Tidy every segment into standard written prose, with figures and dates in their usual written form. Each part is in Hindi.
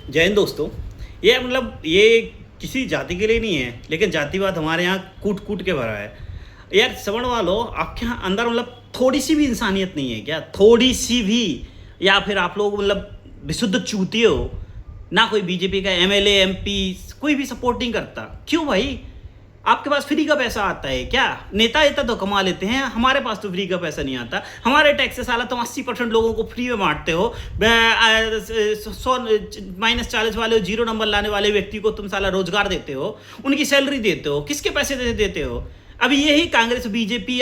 जय हिंद दोस्तों। ये मतलब ये किसी जाति के लिए नहीं है, लेकिन जातिवाद हमारे यहाँ कूट कूट के भरा है। यार सवर्ण वालों, आपके यहाँ अंदर मतलब थोड़ी सी भी इंसानियत नहीं है क्या? थोड़ी सी भी? या फिर आप लोग मतलब विशुद्ध चूतिए हो? ना कोई बीजेपी का एमएलए एमपी कोई भी सपोर्ट नहीं करता, क्यों भाई? आपके पास फ्री का पैसा आता है क्या? नेता इतना तो कमा लेते हैं, हमारे पास तो फ्री का पैसा नहीं आता। हमारे टैक्स से साला तुम 80% लोगों को फ्री में बांटते हो। 100 -40 वाले जीरो नंबर लाने वाले व्यक्ति को तुम साला रोजगार देते हो, उनकी सैलरी देते हो, किसके पैसे देते हो? अभी यही कांग्रेस बीजेपी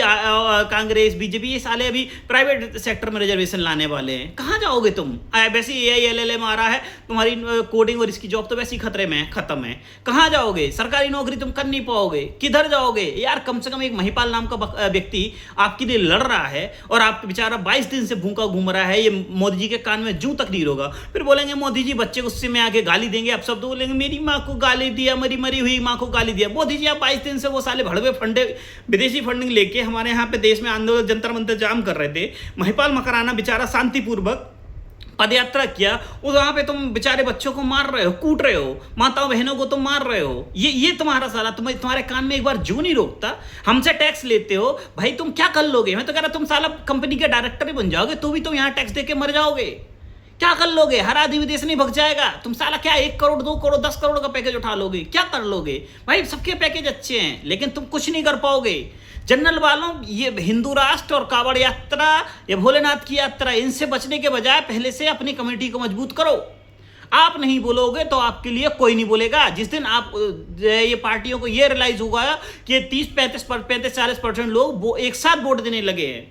ये साले अभी प्राइवेट सेक्टर में रिजर्वेशन लाने वाले हैं। कहाँ जाओगे तुम? वैसे AILLM आ रहा है, तुम्हारी कोडिंग और इसकी जॉब तो वैसे ही खतरे में है, खत्म है। कहाँ जाओगे? सरकारी नौकरी तुम कर नहीं पाओगे, किधर जाओगे यार? कम से कम एक महिपाल नाम का व्यक्ति आपके लिए लड़ रहा है और आप बेचारा 22 दिन से भूखा घूम रहा है। ये मोदी जी के कान में जूं तक नहीं होगा। फिर बोलेंगे मोदी जी बच्चे गुस्से में आके गाली देंगे। अब सब तो बोलेंगे मेरी माँ को गाली दिया, मेरी मरी हुई माँ को गाली दिया। मोदी जी आप 22 दिन से वो साले भड़वे फंडे विदेशी फंडिंग लेके हमारे यहाँ पे देश में आंदोलन जंतर मंतर जाम कर रहे थे। महिपाल मकराना बेचारा शांतिपूर्वक पदयात्रा किया, और वहां पे तुम बेचारे बच्चों को मार रहे हो, कूट रहे हो, माताओं बहनों को तुम मार रहे हो। ये तुम्हारा साला तुम्हारे कान में एक बार जू नहीं रोकता? हमसे टैक्स लेते हो भाई, तुम क्या कर लोगे? मैं तो कह रहा तुम साला कंपनी के डायरेक्टर ही बन जाओगे तो भी तुम यहाँ टैक्स दे के मर जाओगे। क्या कर लोगे? हर आदमी विदेश नहीं भग जाएगा। तुम साला क्या 1 करोड़ 2 करोड़ 10 करोड़ का पैकेज उठा लोगे? क्या कर लोगे भाई? सबके पैकेज अच्छे हैं लेकिन तुम कुछ नहीं कर पाओगे। जनरल वालों, ये हिंदू राष्ट्र और कावड़ यात्रा या भोलेनाथ की यात्रा, इनसे बचने के बजाय पहले से अपनी कम्युनिटी को मजबूत करो। आप नहीं बोलोगे तो आपके लिए कोई नहीं बोलेगा। जिस दिन आप ये पार्टियों को ये रियलाइज होगा कि 30-35-40% लोग एक साथ वोट देने लगे हैं।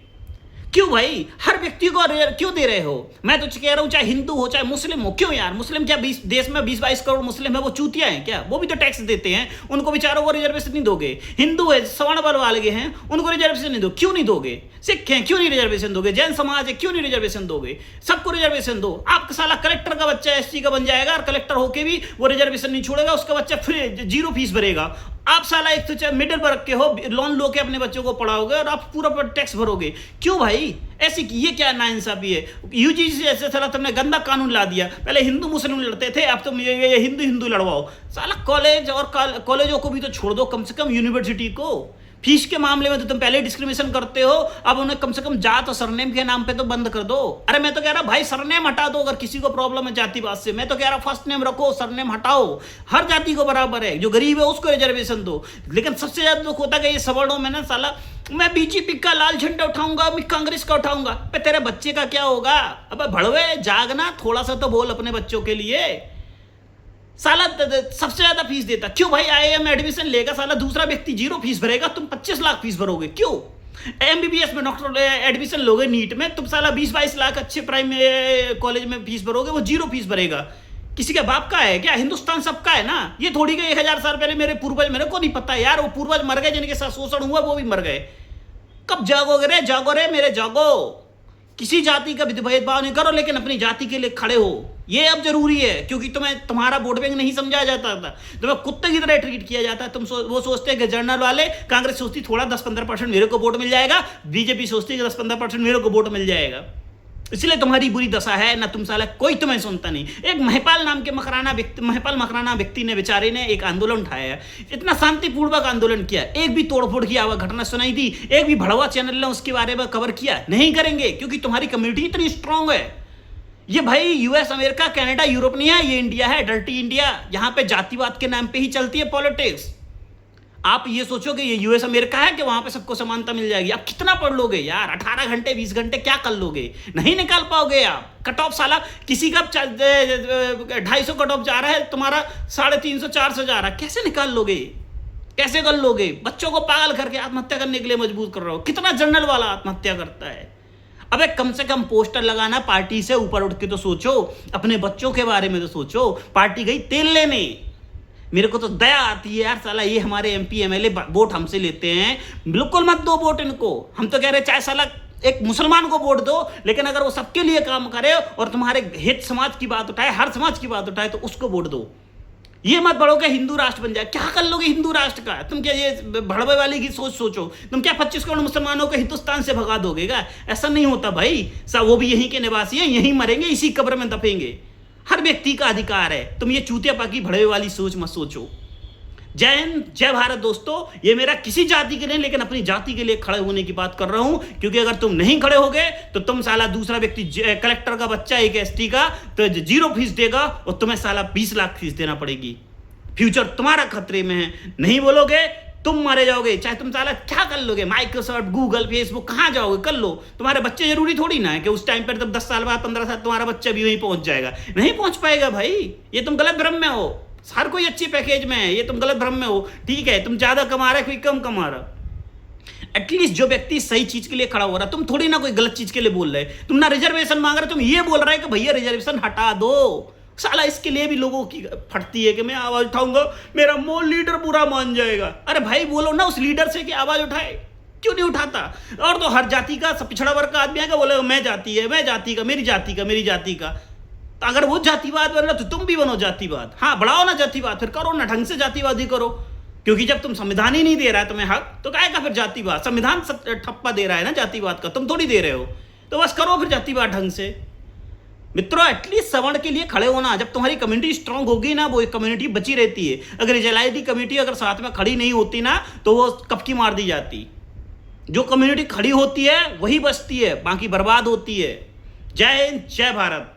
क्यों भाई हर व्यक्ति को क्यों दे रहे हो? मैं तो कह रहा हूं चाहे हिंदू हो चाहे मुस्लिम हो। क्यों यार? मुस्लिम क्या देश में 20-22 करोड़ मुस्लिम है, वो चूतिया है क्या? वो भी तो टैक्स देते हैं, उनको बेचारों को रिजर्वेशन नहीं दोगे। हिंदू है, सवर्ण वर्ग वाले हैं, उनको रिजर्वेशन नहीं दो। क्यों नहीं दोगे? सिख हैं, क्यों नहीं रिजर्वेशन दोगे? जैन समाज है, क्यों नहीं रिजर्वेशन दोगे? सबको रिजर्वेशन दो। आपका साला कलेक्टर का बच्चा SC का बन जाएगा और कलेक्टर होके भी वो रिजर्वेशन नहीं छोड़ेगा, उसका बच्चा फ्री 0 फीस भरेगा। आप साला एक तो मिडिल वर्ग के हो, लोन लो के अपने बच्चों को पढ़ाओगे और आप पूरा टैक्स भरोगे। क्यों भाई ऐसी? ये क्या नाइंसाफी है? UGC ऐसे साला तुमने गंदा कानून ला दिया। पहले हिंदू मुस्लिम लड़ते थे, अब तुम ये हिंदू हिंदू लड़वाओ। साला कॉलेज और कॉलेजों को भी तो छोड़ दो, कम से कम यूनिवर्सिटी को। फीस के मामले में तो तुम पहले डिस्क्रिमिनेशन करते हो, अब उन्हें कम से कम जात और सरनेम के नाम पे तो बंद कर दो। अरे मैं तो कह रहा भाई सरनेम हटा दो अगर किसी को प्रॉब्लम है जातिवाद से। मैं तो कह रहा फर्स्ट नेम रखो, सरनेम हटाओ। हर जाति को बराबर है, जो गरीब है उसको रिजर्वेशन दो। लेकिन सबसे ज्यादा दुख होता है ये सवर्णों में ना, साला मैं BJP का लाल झंडा उठाऊंगा, मैं कांग्रेस का उठाऊंगा। पे तेरे बच्चे का क्या होगा? अब भड़वे जागना, थोड़ा सा तो बोल अपने बच्चों के लिए। साला सबसे ज्यादा फीस देता क्यों भाई? IIM एडमिशन लेगा साला दूसरा व्यक्ति 0 फीस भरेगा, तुम 25 लाख फीस भरोगे क्यों? MBBS में डॉक्टर एडमिशन लोगे, नीट में तुम साला 20-22 लाख अच्छे प्राइम कॉलेज में फीस भरोगे, वो 0 फीस भरेगा। किसी के बाप का है क्या? हिंदुस्तान सबका है ना। ये थोड़ी गई 1000 साल पहले मेरे पूर्वज, मेरे को नहीं पता यार, वो पूर्वज मर गए, जिनके साथ शोषण हुआ वो भी मर गए। कब जागोगे रे? जागो रे मेरे, जागो। किसी जाति का भेदभाव नहीं करो, लेकिन अपनी जाति के लिए खड़े हो। ये अब जरूरी है, क्योंकि तुम्हारा वोट बैंक नहीं समझा जाता था, तुम्हें कुत्ते की तरह ट्रीट किया जाता है। वो सोचते हैं कि जनरल वाले, कांग्रेस सोचती थोड़ा 10-15% मेरे को वोट मिल जाएगा, बीजेपी सोचती है कि 10-15% मेरे को वोट मिल जाएगा। इसलिए तुम्हारी बुरी दशा है ना। तुम साला कोई तुम्हें सुनता नहीं। एक महिपाल नाम के महिपाल मकराना व्यक्ति ने, बेचारे ने एक आंदोलन उठाया, इतना शांतिपूर्वक आंदोलन किया, एक भी तोड़फोड़ की घटना सुनाई दी, एक भी भड़वा चैनल ने उसके बारे में कवर किया? नहीं करेंगे, क्योंकि तुम्हारी कम्युनिटी इतनी स्ट्रांग है। ये भाई US अमेरिका कनाडा यूरोप नहीं है, ये इंडिया है, डर्टी इंडिया। यहां पे जातिवाद के नाम पे ही चलती है पॉलिटिक्स। आप ये सोचो कि ये US अमेरिका है कि वहां पे सबको समानता मिल जाएगी। आप कितना पढ़ लोगे यार? 18 घंटे 20 घंटे क्या कर लोगे? नहीं निकाल पाओगे आप। कट ऑफ साला किसी का 250 कट ऑफ जा रहा है, तुम्हारा 350-400 जा रहा है। कैसे निकाल लोगे? कैसे कर लोगे? बच्चों को पागल करके आत्महत्या करने के लिए मजबूर कर रहे हो। कितना जनरल वाला आत्महत्या करता है? अबे कम से कम पोस्टर लगाना, पार्टी से ऊपर उठ के तो सोचो, अपने बच्चों के बारे में तो सोचो। पार्टी गई तेल लेने। मेरे को तो दया आती है यार, साला ये हमारे MP MLA वोट हमसे लेते हैं, बिल्कुल मत दो वोट इनको। हम तो कह रहे चाहे साला एक मुसलमान को वोट दो, लेकिन अगर वो सबके लिए काम करे और तुम्हारे हित समाज की बात उठाए, हर समाज की बात उठाए, तो उसको वोट दो। ये मत बढ़ो कि हिंदू राष्ट्र बन जाए। क्या कर लोगे हिंदू राष्ट्र का? तुम क्या ये भड़वे वाली की सोच सोचो? तुम क्या 25 करोड़ मुसलमानों को हिंदुस्तान से भगा दोगे? ऐसा नहीं होता भाई। सब वो भी यहीं के निवासी हैं, यहीं मरेंगे, इसी कब्र में दफेंगे। हर व्यक्ति का अधिकार है। तुम ये चूतिया पाकी भड़वे वाली सोच मत सोचो। जय हिंद, जय भारत दोस्तों। ये मेरा किसी जाति के लिए, लेकिन अपनी जाति के लिए खड़े होने की बात कर रहा हूं, क्योंकि अगर तुम नहीं खड़े होगे तो तुम साला दूसरा व्यक्ति कलेक्टर का बच्चा एक एसटी का तो 0 फीस देगा और तुम्हें साला 20 लाख फीस देना पड़ेगी। फ्यूचर तुम्हारा खतरे में है। नहीं बोलोगे तुम मारे जाओगे, चाहे तुम साला क्या कर लोगे, माइक्रोसॉफ्ट, गूगल, फेसबुक, कहां जाओगे कर लो। तुम्हारे बच्चे जरूरी थोड़ी ना है कि उस टाइम पर तब 10 साल बाद 15 साल तुम्हारा बच्चा भी वहीं पहुंच जाएगा। नहीं पहुंच पाएगा भाई, ये तुम गलत भ्रम में हो। हर कोई अच्छी पैकेज में है, ये तुम गलत भ्रम में हो। ठीक है, तुम ज्यादा कमा रहे, कोई कम कमा रहा। एटलीस्ट जो व्यक्ति सही चीज के लिए खड़ा हो रहा, तुम थोड़ी ना कोई गलत चीज के लिए बोल रहे। तुम ना रिजर्वेशन मांग रहे, तुम ये बोल रहे कि भैया रिजर्वेशन हटा दो। साला इसके लिए भी लोगों की फटती है कि मैं आवाज उठाऊंगा, मेरा मोल लीडर बुरा मान जाएगा। अरे भाई बोलो ना उस लीडर से कि आवाज उठाए, क्यों नहीं उठाता? और तो हर जाति का पिछड़ा वर्ग का आदमी आएगा बोले मैं जाति है, मैं जाति का, मेरी जाति का, मेरी जाति का। तो अगर वो जातिवाद बन रहा तो तुम भी बनो जातिवाद। हाँ, बढ़ाओ ना जातिवाद, फिर करो ना, ढंग से जातिवाद ही करो। क्योंकि जब तुम संविधान ही नहीं दे रहा है तुम्हें हक, तो काहे का फिर जातिवाद? संविधान ठप्पा दे रहा है ना जातिवाद का, तुम थोड़ी दे रहे हो। तो बस करो फिर जातिवाद ढंग से। मित्रों, एटलीस्ट सवर्ण के लिए खड़े होना। जब तुम्हारी कम्युनिटी स्ट्रांग होगी ना, वो एक कम्युनिटी बची रहती है। अगर एलआईडी कम्युनिटी अगर साथ में खड़ी नहीं होती ना, तो वो कब की मार दी जाती। जो कम्युनिटी खड़ी होती है वही बचती है, बाकी बर्बाद होती है। जय हिंद, जय भारत।